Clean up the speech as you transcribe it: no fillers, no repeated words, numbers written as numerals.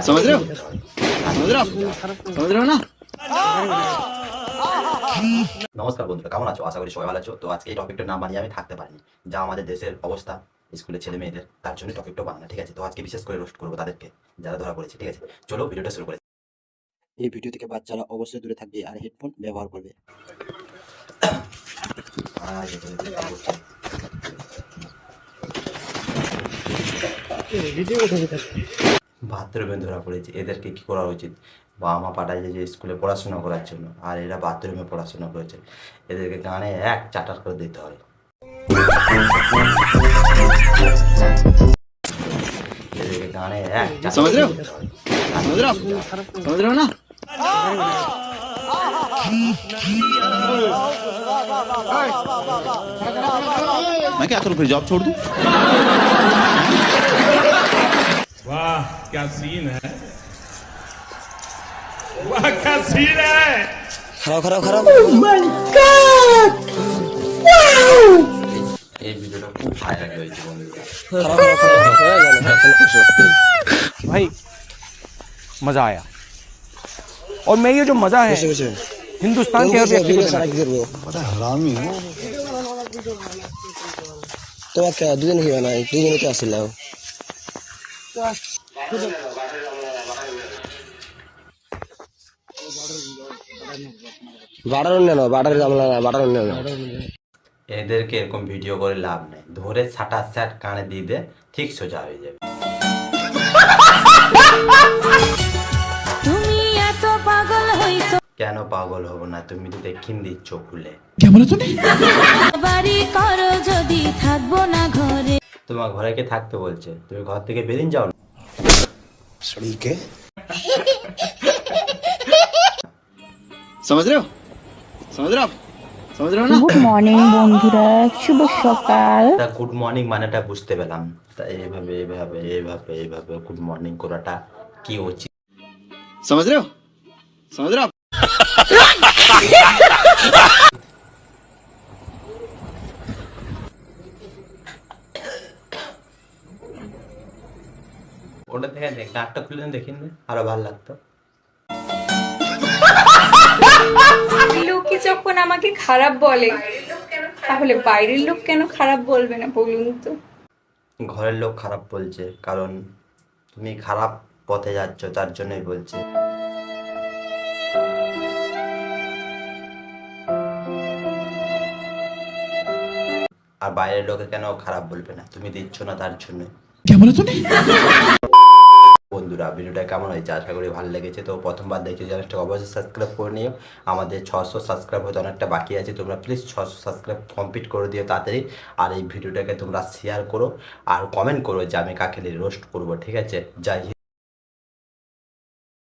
समझ रहे हो समझ रहे हो ना। নমস্কার বন্ধুরা, কেমন আছো? আশা করি সবাই ভালো আছো। তো আজকে এই টপিকটার নাম বানিয়ে আমি থাকতে পারিনি, যা আমাদের দেশের অবস্থা স্কুলের ছেলে মেয়েদের, তার জন্য টপিকটা বানানো। ঠিক আছে, তো আজকে বিশেষ করে রোস্ট করবো তাদেরকে যারা ধরা পড়েছে। ঠিক আছে, চলো ভিডিওটা শুরু করে। এই ভিডিও থেকে বাচ্চারা অবশ্যই দূরে থাকবে আর হেডফোন ব্যবহার করবে। বাথরুমে ধরা পড়েছে, এদেরকে কি করা উচিত? বাবা মা পাঠাইছে যে স্কুলে পড়াশোনা করার জন্য, আর এরা বাথরুমে পড়াশোনা করেছে। এদেরকে গানে এক চাটার করে দিতে হয়। এদেরকে গানে এক समझ रहे हो समझ रहे हो ना। मैं क्या करूं, फिर जॉब छोड़ दूं? वाह क्या सीन है, वाह क्या सीन है। खराब এই ভিডিওটা খুব ভাইরাল হয়েছে বন্ধুরা। भाई मजा आया, और मैं ये जो मजा है हिंदुस्तान के हर व्यक्ति को देना। তোমাকে দুদিন হইবা নাই, দুদিনে তো আসিল বাড়ার অন্য না, বাড়ার জামলা না, বাড়ার অন্য না। এদেরকে এরকম ভিডিও করে লাভ নেই, ধরে ছাটা স্যাট কানে দিয়ে দে, ঠিক সোজা হয়ে যাবে। তুমি এত পাগল হইছো, কেন পাগল হব না? তুমি তো দেখিন দিচ্ছ খুলে। বাড়ি করো যদি থাকবো না ঘরে। তোমার ঘরে কে থাকতে বলছে? তুমি ঘর থেকে বেরিয়ে যাও না। समझ रहे हो समझ रहे हो ना। গুড মর্নিং বন্ধুরা, শুভ সকাল। তা গুড মর্নিং মানেটা বুঝতে পেলাম, তা এইভাবে গুড মর্নিং করাটা কি উচিত? समझ रहे हो ওটা থেকে দেখ, নাকটা খুলে দেখিন, আরো ভালো লাগতো। লোকে যখন আমাকে খারাপ বলে, তাহলে বাইরের লোক কেন খারাপ বলবে না বলুন তো? ঘরের লোক খারাপ বলছে কারণ তুমি খারাপ পথে যাচ্ছ, তার জন্যই বলছে। আর বাইরের লোকে কেন খারাপ বলবে না? তুমি দিচ্ছ না তার জন্য। বন্ধুরা, ভিডিওটা কেমন হয়েছে? আশা করি ভালো লেগেছে। তো প্রথমবার দেখছো চ্যানেলটা অবশ্যই সাবস্ক্রাইব করে নিও। আমাদের 600 সাবস্ক্রাইব হতে অনেকটা বাকি আছে, তোমরা প্লিজ 600 সাবস্ক্রাইব কমপ্লিট করে দিও তাড়াতাড়ি। আর এই ভিডিওটাকে তোমরা শেয়ার করো আর কমেন্ট করো যে আমি কাকে রোস্ট করবো। ঠিক আছে, জয় হিন্দ।